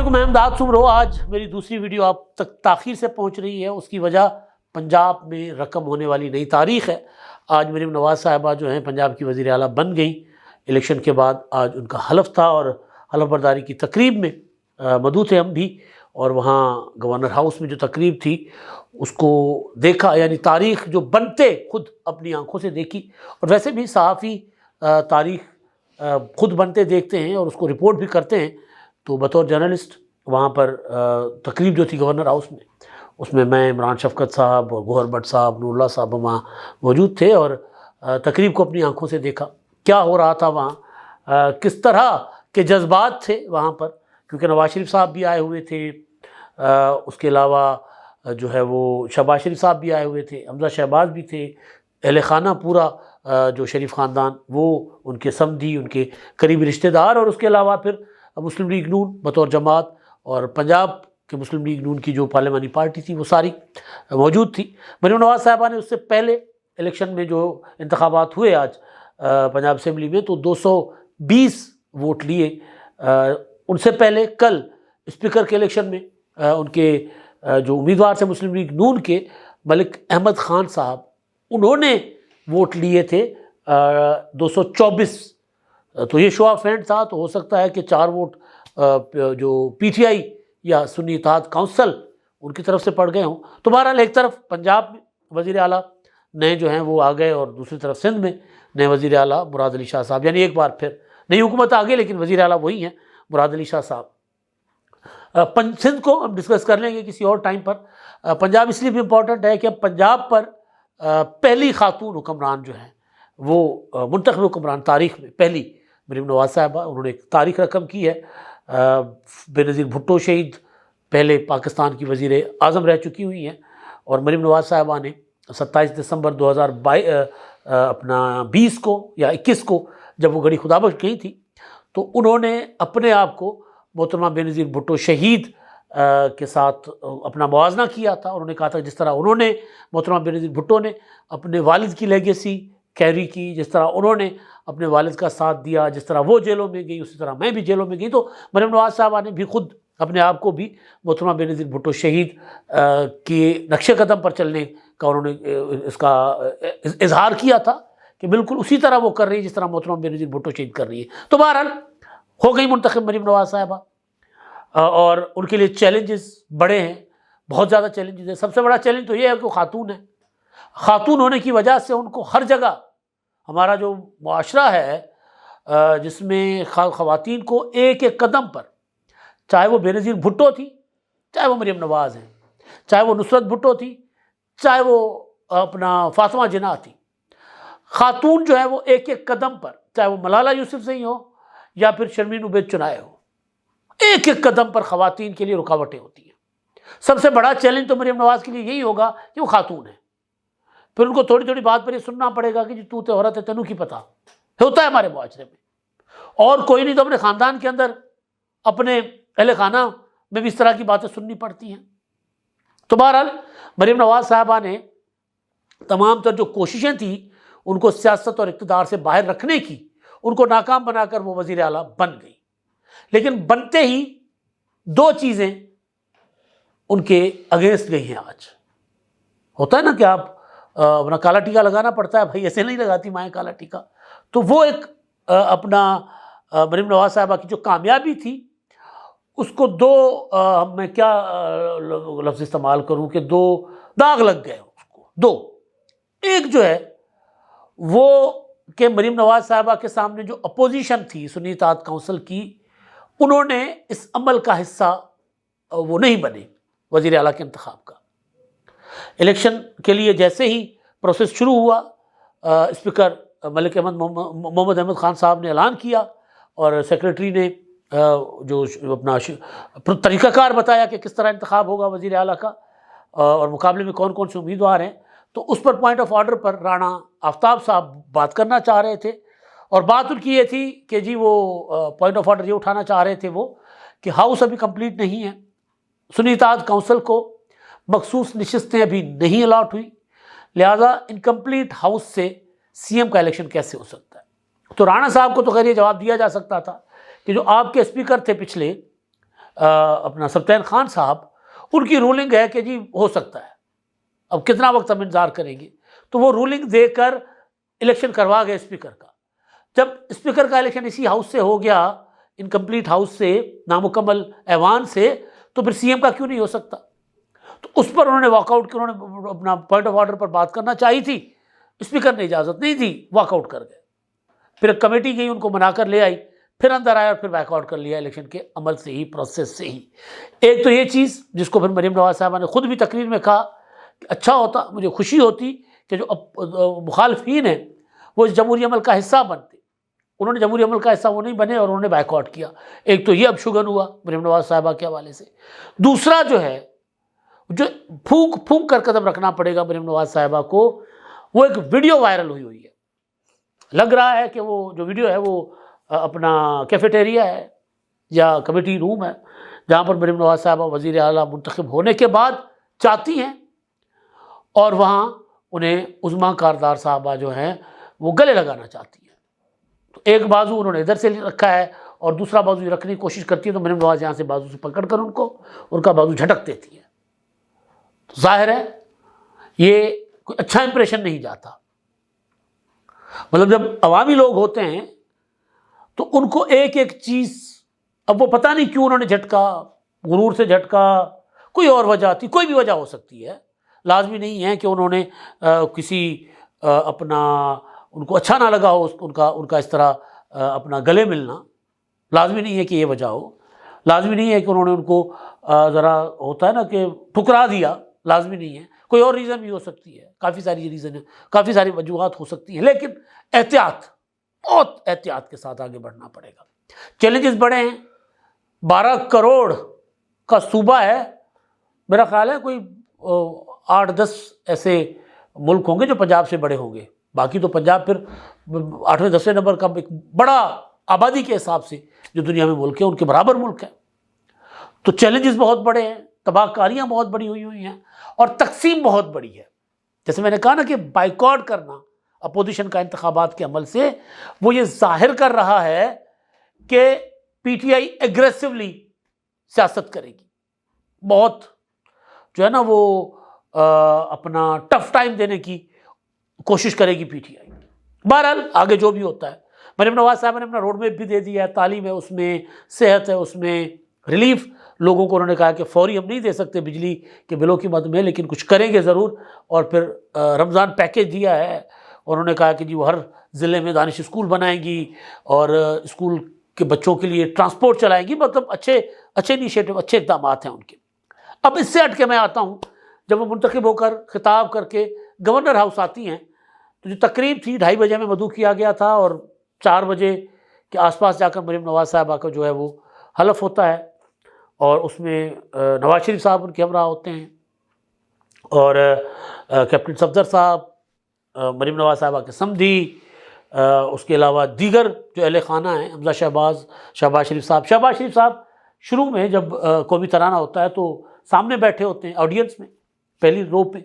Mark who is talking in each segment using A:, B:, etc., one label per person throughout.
A: علیکم، میں امداد سمرو۔ آج میری دوسری ویڈیو آپ تک تاخیر سے پہنچ رہی ہے، اس کی وجہ پنجاب میں رقم ہونے والی نئی تاریخ ہے۔ آج مریم نواز صاحبہ جو ہیں پنجاب کی وزیر اعلیٰ بن گئیں الیکشن کے بعد۔ آج ان کا حلف تھا اور حلف برداری کی تقریب میں مدعو تھے ہم بھی، اور وہاں گورنر ہاؤس میں جو تقریب تھی اس کو دیکھا، یعنی تاریخ جو بنتے خود اپنی آنکھوں سے دیکھی۔ اور ویسے بھی صحافی تاریخ خود بنتے دیکھتے ہیں اور اس کو رپورٹ بھی کرتے ہیں، تو بطور جرنلسٹ وہاں پر تقریب جو تھی گورنر ہاؤس میں، اس میں عمران شفقت صاحب اور گوہر بٹ صاحب، نور اللہ صاحب وہاں موجود تھے، اور تقریب کو اپنی آنکھوں سے دیکھا کیا ہو رہا تھا وہاں، کس طرح کے جذبات تھے وہاں پر، کیونکہ نواز شریف صاحب بھی آئے ہوئے تھے، اس کے علاوہ جو ہے وہ شہباز شریف صاحب بھی آئے ہوئے تھے، حمزہ شہباز بھی تھے، اہل خانہ پورا جو شریف خاندان، وہ ان کے سمدھی، ان کے قریبی رشتہ دار، اور اس کے علاوہ پھر مسلم لیگ نون بطور جماعت، اور پنجاب کے مسلم لیگ نون کی جو پارلیمانی پارٹی تھی وہ ساری موجود تھی۔ مریم نواز صاحبہ نے اس سے پہلے الیکشن میں جو انتخابات ہوئے آج پنجاب اسمبلی میں، تو 220 ووٹ لیے۔ ان سے پہلے کل اسپیکر کے الیکشن میں ان کے جو امیدوار تھے مسلم لیگ نون کے ملک احمد خان صاحب، انہوں نے ووٹ لیے تھے 224۔ تو یہ شو آف ہینڈ تھا، تو ہو سکتا ہے کہ 4 ووٹ جو پی ٹی آئی یا سنی اتحاد کونسل ان کی طرف سے پڑ گئے ہوں۔ تو بہرحال ایک طرف پنجاب میں وزیر اعلیٰ نئے جو ہیں وہ آ گئے، اور دوسری طرف سندھ میں نئے وزیر اعلیٰ مراد علی شاہ صاحب، یعنی ایک بار پھر نئی حکومت آ گئی لیکن وزیر اعلیٰ وہی ہیں مراد علی شاہ صاحب۔ سندھ کو ہم ڈسکس کر لیں گے کسی اور ٹائم پر۔ پنجاب اس لیے بھی امپورٹنٹ ہے کہ پنجاب پر پہلی خاتون حکمران جو ہیں وہ منتخب حکمران تاریخ میں پہلی مریم نواز صاحبہ، انہوں نے ایک تاریخ رقم کی ہے۔ بے نظیر بھٹو شہید پہلے پاکستان کی وزیر اعظم رہ چکی ہوئی ہیں، اور مریم نواز صاحبہ نے 27 دسمبر 2020 کو یا 21 کو جب وہ گھڑی خدا بخش گئی تھی، تو انہوں نے اپنے آپ کو محترمہ بے نظیر بھٹو شہید کے ساتھ اپنا موازنہ کیا تھا۔ انہوں نے کہا تھا جس طرح انہوں نے، محترمہ بے نظیر بھٹو نے اپنے والد کی لیگیسی کیری کی، جس طرح انہوں نے اپنے والد کا ساتھ دیا، جس طرح وہ جیلوں میں گئی اسی طرح میں بھی جیلوں میں گئی، تو مریم نواز صاحبہ نے بھی خود اپنے آپ کو بھی محترمہ بے نظیر بھٹو شہید کے نقش قدم پر چلنے کا انہوں نے اس کا اظہار کیا تھا کہ بالکل اسی طرح وہ کر رہی ہے جس طرح محترمہ بے نظیر بھٹو شہید کر رہی ہے۔ تو بہرحال ہو گئی منتخب مریم نواز صاحبہ، اور ان کے لیے چیلنجز بڑے ہیں، بہت زیادہ چیلنجز ہیں۔ سب سے بڑا چیلنج تو یہ ہے کہ وہ خاتون ہے۔ خاتون ہونے کی وجہ سے ان کو ہر جگہ، ہمارا جو معاشرہ ہے جس میں خواتین کو ایک ایک قدم پر، چاہے وہ بے نظیر بھٹو تھی، چاہے وہ مریم نواز ہیں، چاہے وہ نصرت بھٹو تھی، چاہے وہ اپنا فاطمہ جناح تھی، خاتون جو ہے وہ ایک ایک قدم پر، چاہے وہ ملالہ یوسفزئی ہو یا پھر شرمین عبید چنائے ہو، ایک ایک قدم پر خواتین کے لیے رکاوٹیں ہوتی ہیں۔ سب سے بڑا چیلنج تو مریم نواز کے لیے یہی ہوگا کہ وہ خاتون ہے۔ پھر ان کو تھوڑی تھوڑی بات پر یہ سننا پڑے گا کہ جی تو عورت ہے، تینوں کی پتہ ہوتا ہے ہمارے معاشرے میں، اور کوئی نہیں تو اپنے خاندان کے اندر اپنے اہل خانہ میں بھی اس طرح کی باتیں سننی پڑتی ہیں۔ تو بہرحال مریم نواز صاحبہ نے تمام تر جو کوششیں تھیں ان کو سیاست اور اقتدار سے باہر رکھنے کی، ان کو ناکام بنا کر وہ وزیر اعلیٰ بن گئی۔ لیکن بنتے ہی 2 چیزیں ان کے اگینسٹ گئی ہیں۔ آج ہوتا ہے نا کہ آپ اپنا کالا ٹیکا لگانا پڑتا ہے، بھائی ایسے نہیں لگاتی مائیں کالا ٹیکا، تو وہ ایک اپنا مریم نواز صاحبہ کی جو کامیابی تھی اس کو 2 میں کیا لفظ استعمال کروں کہ 2 داغ لگ گئے اس کو۔ 2 ایک جو ہے وہ کہ مریم نواز صاحبہ کے سامنے جو اپوزیشن تھی سنی اتحاد کونسل کی، انہوں نے اس عمل کا حصہ وہ نہیں بنے وزیر اعلیٰ کے انتخاب کا۔ الیکشن کے لیے جیسے ہی پروسیس شروع ہوا، اسپیکر ملک محمد احمد خان صاحب نے اعلان کیا، اور سیکریٹری نے جو اپنا طریقہ کار بتایا کہ کس طرح انتخاب ہوگا وزیر اعلیٰ کا، اور مقابلے میں کون کون سے امیدوار ہیں۔ تو اس پر پوائنٹ آف آرڈر پر رانا آفتاب صاحب بات کرنا چاہ رہے تھے، اور بات ان کی یہ تھی کہ جی وہ پوائنٹ آف آرڈر یہ اٹھانا چاہ رہے تھے وہ کہ ہاؤس ابھی کمپلیٹ نہیں ہے، سنی اتحاد کونسل کو مخصوص نشستیں ابھی نہیں الاٹ ہوئی، لہذا انکمپلیٹ ہاؤس سے سی ایم کا الیکشن کیسے ہو سکتا ہے۔ تو رانا صاحب کو تو خیر یہ جواب دیا جا سکتا تھا کہ جو آپ کے اسپیکر تھے پچھلے اپنا سبطین خان صاحب، ان کی رولنگ ہے کہ جی ہو سکتا ہے، اب کتنا وقت ہم انتظار کریں گے، تو وہ رولنگ دے کر الیکشن کروا گئے اسپیکر کا۔ جب اسپیکر کا الیکشن اسی ہاؤس سے ہو گیا، انکمپلیٹ ہاؤس سے، نامکمل ایوان سے، تو پھر سی ایم کا کیوں نہیں ہو سکتا؟ تو اس پر انہوں نے واک آؤٹ کیا، انہوں نے اپنا پوائنٹ آف آرڈر پر بات کرنا چاہی تھی، اسپیکر نے اجازت نہیں دی، واک آؤٹ کر گئے۔ پھر ایک کمیٹی گئی، ان کو منا کر لے آئی، پھر اندر آیا اور پھر بیک آؤٹ کر لیا الیکشن کے عمل سے ہی، پروسیس سے ہی۔ ایک تو یہ چیز جس کو پھر مریم نواز صاحبہ نے خود بھی تقریر میں کہا کہ اچھا ہوتا، مجھے خوشی ہوتی کہ جو مخالفین ہیں وہ اس جمہوری عمل کا حصہ بنتے، انہوں نے جمہوری عمل کا حصہ وہ نہیں بنے اور انہوں نے بیک آؤٹ کیا۔ ایک تو یہ اب شگن ہوا مریم نواز صاحبہ کے حوالے سے۔ دوسرا جو ہے، جو پھونک پھونک کر قدم رکھنا پڑے گا مریم نواز صاحبہ کو، وہ ایک ویڈیو وائرل ہوئی ہے۔ لگ رہا ہے کہ وہ جو ویڈیو ہے وہ اپنا کیفیٹیریا ہے یا کمیٹی روم ہے، جہاں پر مریم نواز صاحبہ وزیر اعلیٰ منتخب ہونے کے بعد چاہتی ہیں، اور وہاں انہیں عظمیٰ کاردار صاحبہ جو ہیں وہ گلے لگانا چاہتی ہیں۔ تو ایک بازو انہوں نے ادھر سے رکھا ہے اور دوسرا بازو یہ رکھنے کی کوشش کرتی ہے، تو مریم نواز یہاں سے بازو سے پکڑ کر ان کا بازو جھٹک دیتی ہے۔ تو ظاہر ہے یہ کوئی اچھا امپریشن نہیں جاتا۔ مطلب جب عوامی لوگ ہوتے ہیں تو ان کو ایک ایک چیز، اب وہ پتہ نہیں کیوں انہوں نے جھٹکا، غرور سے جھٹکا، کوئی اور وجہ تھی، کوئی بھی وجہ ہو سکتی ہے، لازمی نہیں ہے کہ انہوں نے کسی اپنا، ان کو اچھا نہ لگا ہو ان کا اس طرح اپنا گلے ملنا، لازمی نہیں ہے کہ یہ وجہ ہو، لازمی نہیں ہے کہ انہوں نے ان کو ذرا ہوتا ہے نا کہ ٹھکرا دیا، لازمی نہیں ہے، کوئی اور ریزن بھی ہو سکتی ہے، کافی ساری ریزن ہے، کافی ساری وجوہات ہو سکتی ہیں، لیکن احتیاط، بہت احتیاط کے ساتھ آگے بڑھنا پڑے گا۔ چیلنجز بڑے ہیں، 12 کروڑ کا صوبہ ہے، میرا خیال ہے کوئی 8-10 ایسے ملک ہوں گے جو پنجاب سے بڑے ہوں گے، باقی تو پنجاب پھر 8ویں 10ویں نمبر کا ایک بڑا آبادی کے حساب سے جو دنیا میں ملک ہے ان کے برابر ملک ہے۔ تو چیلنجز بہت بڑے ہیں، تباہ کاریاں بہت بڑی ہوئی ہیں، اور تقسیم بہت بڑی ہے۔ جیسے میں نے کہا نا کہ بائیکاٹ کرنا اپوزیشن کا انتخابات کے عمل سے، وہ یہ ظاہر کر رہا ہے کہ پی ٹی آئی ایگریسولی سیاست کرے گی، بہت جو ہے نا وہ اپنا ٹف ٹائم دینے کی کوشش کرے گی پی ٹی آئی۔ بہرحال آگے جو بھی ہوتا ہے، مریم نواز صاحب نے اپنا روڈ میپ بھی دے دیا ہے، تعلیم ہے اس میں، صحت ہے اس میں، ریلیف لوگوں کو انہوں نے کہا کہ فوری ہم نہیں دے سکتے بجلی کے بلوں کی مد میں، لیکن کچھ کریں گے ضرور، اور پھر رمضان پیکیج دیا ہے، اور انہوں نے کہا کہ جی وہ ہر ضلع میں دانش اسکول بنائیں گی اور اسکول کے بچوں کے لیے ٹرانسپورٹ چلائیں گی، مطلب اچھے انیشیٹو، اچھے اقدامات ہیں ان کے۔ اب اس سے ہٹ کے میں آتا ہوں، جب وہ منتخب ہو کر خطاب کر کے گورنر ہاؤس آتی ہیں، تو جو تقریب تھی 2:30 بجے میں مدعو کیا گیا تھا، اور 4 بجے کے آس پاس جا کر مریم نواز صاحبہ کا جو ہے وہ حلف ہوتا ہے، اور اس میں نواز شریف صاحب ان کے ہمراہ ہوتے ہیں، اور کیپٹن صفدر صاحب، مریم نواز صاحبہ کے سمدھی، اس کے علاوہ دیگر جو اہل خانہ ہیں، حمزہ شہباز شریف صاحب شروع میں جب قومی ترانہ ہوتا ہے تو سامنے بیٹھے ہوتے ہیں آڈینس میں، پہلی رو پہ،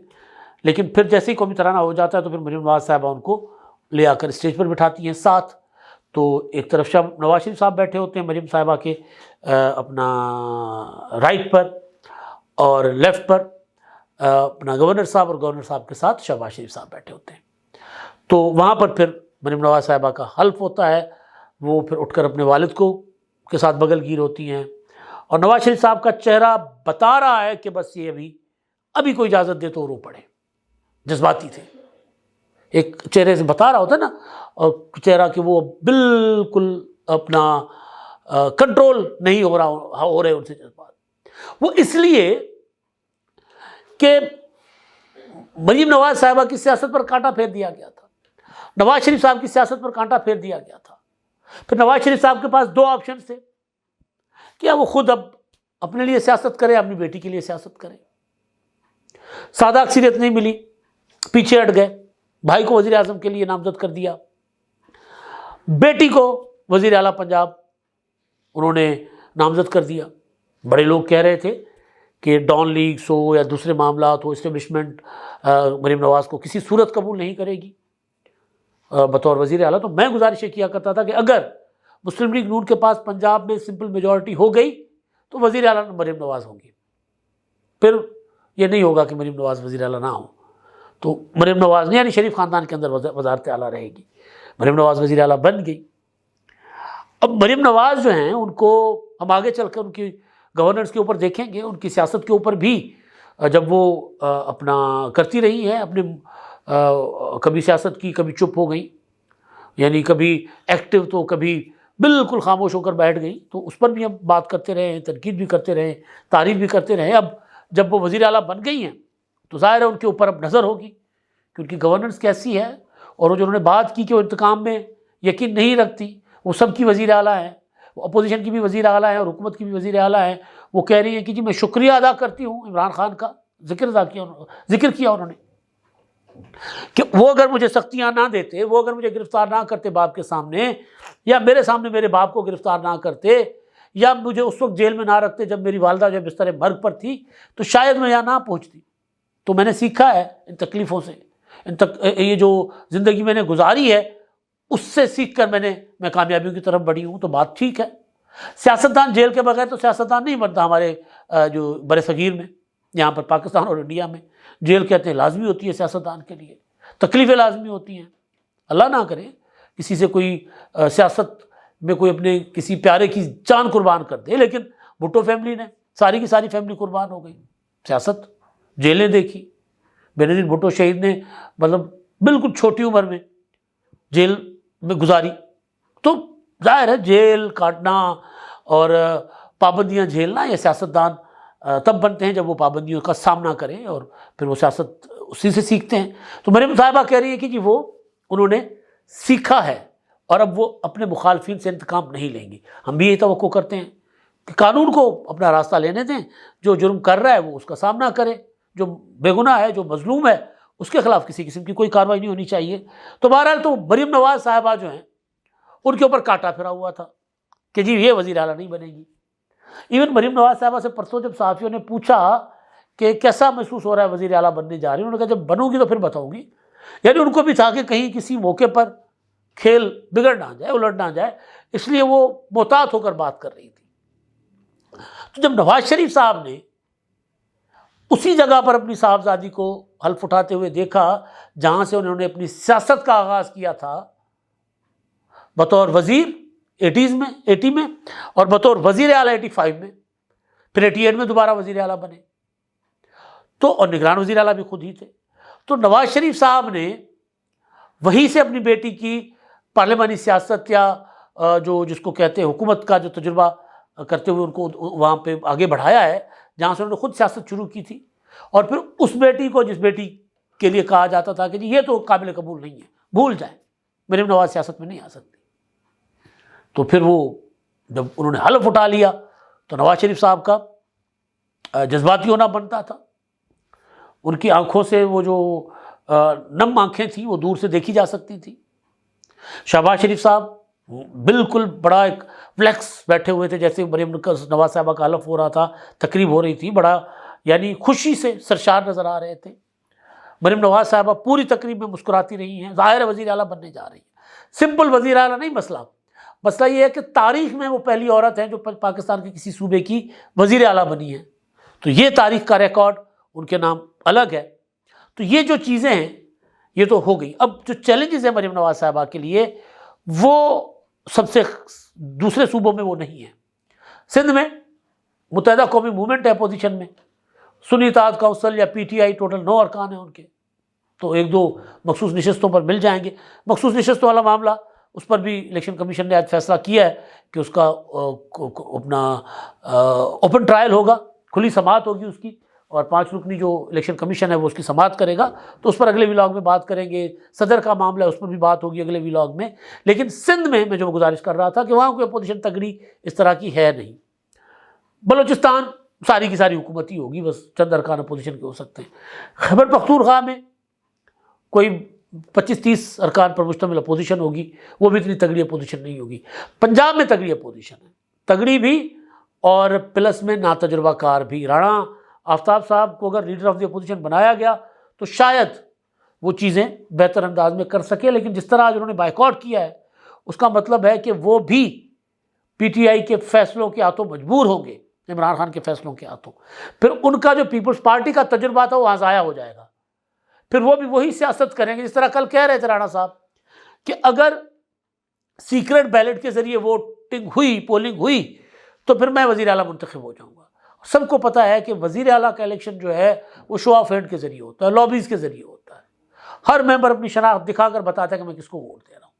A: لیکن پھر جیسے ہی قومی ترانہ ہو جاتا ہے تو پھر مریم نواز صاحبہ ان کو لے آ کر اسٹیج پر بٹھاتی ہیں ساتھ۔ تو ایک طرف نواز شریف صاحب بیٹھے ہوتے ہیں مریم صاحبہ کے اپنا رائٹ پر، اور لیفٹ پر اپنا گورنر صاحب، اور گورنر صاحب کے ساتھ شہباز شریف صاحب بیٹھے ہوتے ہیں۔ تو وہاں پر پھر مریم نواز صاحبہ کا حلف ہوتا ہے، وہ پھر اٹھ کر اپنے والد کے ساتھ بغل گیر ہوتی ہیں، اور نواز شریف صاحب کا چہرہ بتا رہا ہے کہ بس یہ ابھی کوئی اجازت دے تو رو پڑے، جذباتی تھے، ایک چہرے سے بتا رہا ہوتا ہے نا، اور چہرہ کہ وہ بالکل اپنا کنٹرول نہیں ہو رہے ان سے جذبات، وہ اس لیے کہ مریم نواز صاحبہ کی سیاست پر کانٹا پھیر دیا گیا تھا، نواز شریف صاحب کی سیاست پر کانٹا پھیر دیا گیا تھا۔ پھر نواز شریف صاحب کے پاس 2 آپشنز تھے، کیا وہ خود اب اپنے لیے سیاست کرے، اپنی بیٹی کے لیے سیاست کرے۔ سادہ اکثریت نہیں ملی، پیچھے ہٹ گئے، بھائی کو وزیر اعظم کے لیے نامزد کر دیا، بیٹی کو وزیر اعلیٰ پنجاب انہوں نے نامزد کر دیا۔ بڑے لوگ کہہ رہے تھے کہ ڈان لیگز ہو یا دوسرے معاملات ہو، اسٹیبلشمنٹ مریم نواز کو کسی صورت قبول نہیں کرے گی بطور وزیر اعلیٰ۔ تو میں گزارش کیا کرتا تھا کہ اگر مسلم لیگ نون کے پاس پنجاب میں سمپل میجورٹی ہو گئی تو وزیر اعلیٰ مریم نواز ہوں گی. پھر یہ نہیں ہوگا کہ مریم نواز وزیر اعلیٰ نہ ہوں. تو مریم نواز نہیں، یعنی شریف خاندان کے اندر وزارت اعلیٰ رہے گی. مریم نواز وزیر اعلیٰ بن گئی. اب مریم نواز جو ہیں ان کو ہم آگے چل کر ان کی گورننس کے اوپر دیکھیں گے، ان کی سیاست کے اوپر بھی جب وہ اپنا کرتی رہی ہیں، اپنے کبھی سیاست کی کبھی چپ ہو گئی، یعنی کبھی ایکٹیو تو کبھی بالکل خاموش ہو کر بیٹھ گئی، تو اس پر بھی ہم بات کرتے رہے ہیں، تنقید بھی کرتے رہے، تعریف بھی کرتے رہے. اب جب وہ وزیر اعلیٰ بن گئی ہیں تو ظاہر ہے ان کے اوپر اب نظر ہوگی کہ ان کی گورننس کیسی ہے. اور وہ جو انہوں نے بات کی کہ وہ انتقام میں یقین نہیں رکھتی، وہ سب کی وزیر اعلیٰ ہیں، وہ اپوزیشن کی بھی وزیر اعلیٰ ہیں اور حکومت کی بھی وزیر اعلیٰ ہیں. وہ کہہ رہی ہیں کہ جی میں شکریہ ادا کرتی ہوں عمران خان کا، ذکر کیا انہوں نے کہ وہ اگر مجھے سختیاں نہ دیتے، وہ اگر مجھے گرفتار نہ کرتے باپ کے سامنے، یا میرے سامنے میرے باپ کو گرفتار نہ کرتے، یا مجھے اس وقت جیل میں نہ رکھتے جب میری والدہ جو بستر مرگ پر تھی، تو شاید میں یہاں نہ پہنچتی. تو میں نے سیکھا ہے ان تکلیفوں سے، یہ جو زندگی میں نے گزاری ہے اس سے سیکھ کر میں کامیابیوں کی طرف بڑھی ہوں. تو بات ٹھیک ہے. سیاستدان جیل کے بغیر تو سیاستدان نہیں بنتا. ہمارے جو بر صغیر میں، یہاں پر پاکستان اور انڈیا میں، جیل کہتے ہیں لازمی ہوتی ہے سیاستدان کے لیے، تکلیفیں لازمی ہوتی ہیں. اللہ نہ کرے کسی سے کوئی سیاست میں کوئی اپنے کسی پیارے کی جان قربان کر دے، لیکن بھٹو فیملی نے ساری کی ساری فیملی قربان ہو گئی. سیاست، جیلیں دیکھی. بینظیر بھٹو شہید نے مطلب بالکل چھوٹی عمر میں جیل میں گزاری. تو ظاہر ہے جیل کاٹنا اور پابندیاں جھیلنا، یہ سیاستدان تب بنتے ہیں جب وہ پابندیوں کا سامنا کریں اور پھر وہ سیاست اسی سے سیکھتے ہیں. تو مریم صاحبہ کہہ رہی ہے کہ جی وہ انہوں نے سیکھا ہے اور اب وہ اپنے مخالفین سے انتقام نہیں لیں گی. ہم بھی یہی توقع کرتے ہیں کہ قانون کو اپنا راستہ لینے دیں، جو جرم کر رہا ہے وہ اس کا سامنا کرے، جو بے گناہ ہے، جو مظلوم ہے، اس کے خلاف کسی قسم کی کوئی کارروائی نہیں ہونی چاہیے. تو بہرحال تو مریم نواز صاحبہ جو ہیں ان کے اوپر کاٹا پھرا ہوا تھا کہ جی یہ وزیر اعلیٰ نہیں بنے گی. ایون مریم نواز صاحبہ سے پرسوں جب صحافیوں نے پوچھا کہ کیسا محسوس ہو رہا ہے وزیر اعلیٰ بننے جا رہی ہیں، انہوں نے کہا جب بنوں گی تو پھر بتاؤں گی. یعنی ان کو بھی تھا کہ کہیں کسی موقع پر کھیل بگڑ نہ جائے، الٹ نہ جائے، اس لیے وہ محتاط ہو کر بات کر رہی تھی. تو جب نواز شریف صاحب نے اسی جگہ پر اپنی صاحبزادی کو حلف اٹھاتے ہوئے دیکھا جہاں سے انہوں نے اپنی سیاست کا آغاز کیا تھا بطور وزیر 80 میں اور بطور وزیر اعلیٰ 85 میں، پھر 88 میں دوبارہ وزیر اعلیٰ بنے، تو اور نگران وزیر اعلیٰ بھی خود ہی تھے. تو نواز شریف صاحب نے وہیں سے اپنی بیٹی کی پارلیمانی سیاست یا جس کو کہتے ہیں حکومت کا جو تجربہ کرتے ہوئے ان کو وہاں پہ آگے بڑھایا ہے جہاں سے انہوں نے خود سیاست شروع کی تھی. اور پھر اس بیٹی کو، جس بیٹی کے لیے کہا جاتا تھا کہ جی یہ تو قابل قبول نہیں ہے، بھول جائیں، مریم نواز سیاست میں نہیں آ سکتی، تو پھر وہ جب انہوں نے حلف اٹھا لیا تو نواز شریف صاحب کا جذباتی ہونا بنتا تھا. ان کی آنکھوں سے وہ جو نم آنکھیں تھیں وہ دور سے دیکھی جا سکتی تھی. شہباز شریف صاحب بالکل بڑا ایک فلیکس بیٹھے ہوئے تھے، جیسے مریم نواز صاحبہ کا حلف ہو رہا تھا، تقریب ہو رہی تھی، بڑا یعنی خوشی سے سرشار نظر آ رہے تھے. مریم نواز صاحبہ پوری تقریب میں مسکراتی رہی ہیں. ظاہر وزیر اعلیٰ بننے جا رہی ہیں. سمپل وزیر اعلیٰ نہیں مسئلہ یہ ہے کہ تاریخ میں وہ پہلی عورت ہیں جو پاکستان کے کسی صوبے کی وزیر اعلیٰ بنی ہیں، تو یہ تاریخ کا ریکارڈ ان کے نام الگ ہے. تو یہ جو چیزیں ہیں یہ تو ہو گئی. اب جو چیلنجز ہیں مریم نواز صاحبہ کے لیے وہ سب سے دوسرے صوبوں میں وہ نہیں ہیں. سندھ میں متحدہ قومی موومنٹ ہے اپوزیشن میں، سنی اتحاد کونسل یا پی ٹی آئی، ٹوٹل 9 ارکان ہیں ان کے، تو 1-2 مخصوص نشستوں پر مل جائیں گے. مخصوص نشستوں والا معاملہ اس پر بھی الیکشن کمیشن نے آج فیصلہ کیا ہے کہ اس کا اپنا اوپن ٹرائل ہوگا، کھلی سماعت ہوگی اس کی، اور 5 رکنی جو الیکشن کمیشن ہے وہ اس کی سماعت کرے گا. تو اس پر اگلے ولاگ میں بات کریں گے. صدر کا معاملہ ہے اس پر بھی بات ہوگی اگلے ولاگ میں. لیکن سندھ میں میں جو گزارش کر رہا تھا کہ وہاں کوئی اپوزیشن تگڑی اس طرح کی ہے نہیں. بلوچستان ساری کی ساری حکومتی ہوگی، بس چند ارکان اپوزیشن کے ہو سکتے ہیں. خیبر پختونخوا میں کوئی 25-30 ارکان پر مشتمل اپوزیشن ہوگی، وہ بھی اتنی تگڑی اپوزیشن نہیں ہوگی. پنجاب میں تگڑی اپوزیشن ہے، تگڑی بھی اور پلس میں ناتجربہ کار بھی. رانا آفتاب صاحب کو اگر لیڈر آف دی اپوزیشن بنایا گیا تو شاید وہ چیزیں بہتر انداز میں کر سکے، لیکن جس طرح آج انہوں نے بائیکاٹ کیا ہے اس کا مطلب ہے کہ وہ بھی پی ٹی آئی کے فیصلوں کے ہاتھوں مجبور ہوں گے. عمران خان کے فیصلوں کے ہاتھوں، پھر ان کا جو پیپلز پارٹی کا تجربہ تھا وہ وہاں ضائع ہو جائے گا، پھر وہ بھی وہی سیاست کریں گے جس طرح کل کہہ رہے تھے رانا صاحب کہ اگر سیکرٹ بیلٹ کے ذریعے ووٹنگ ہوئی، پولنگ ہوئی تو پھر میں وزیر اعلیٰ منتخب ہو جاؤں گا۔ سب کو پتہ ہے کہ وزیر اعلیٰ کا الیکشن جو ہے وہ شو آف ہینڈ کے ذریعے ہوتا ہے، لابیز کے ذریعے ہوتا ہے، ہر ممبر اپنی شناخت دکھا کر بتاتا ہے کہ میں کس کو ووٹ دے رہا ہوں،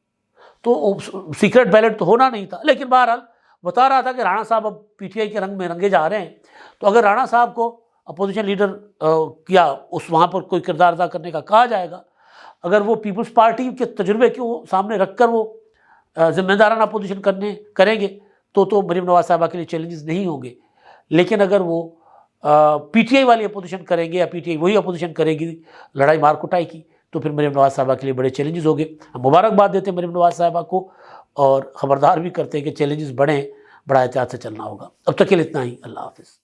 A: تو سیکرٹ بیلٹ تو ہونا نہیں تھا۔ لیکن بہرحال بتا رہا تھا کہ رانا صاحب اب پی ٹی آئی کے رنگ میں رنگے جا رہے ہیں، تو اگر رانا صاحب کو اپوزیشن لیڈر کیا اس وہاں پر کوئی کردار ادا کرنے کا کہا جائے گا، اگر وہ پیپلز پارٹی کے تجربے کو سامنے رکھ کر وہ ذمہ دارانہ اپوزیشن کریں گے تو مریم نواز صاحبہ کے لیے چیلنجز نہیں ہوں گے۔ لیکن اگر وہ پی ٹی آئی والی اپوزیشن کریں گے یا پی ٹی آئی وہی اپوزیشن کرے گی لڑائی مار کٹائی کی، تو پھر مریم نواز صاحبہ کے لیے بڑے چیلنجز ہوں گے۔ ہم مبارکباد دیتے ہیں مریم نواز صاحبہ کو اور خبردار بھی کرتے ہیں کہ چیلنجز بڑھیں، بڑا احتیاط سے چلنا ہوگا۔ اب تک کے لیے اتنا ہی، اللہ حافظ۔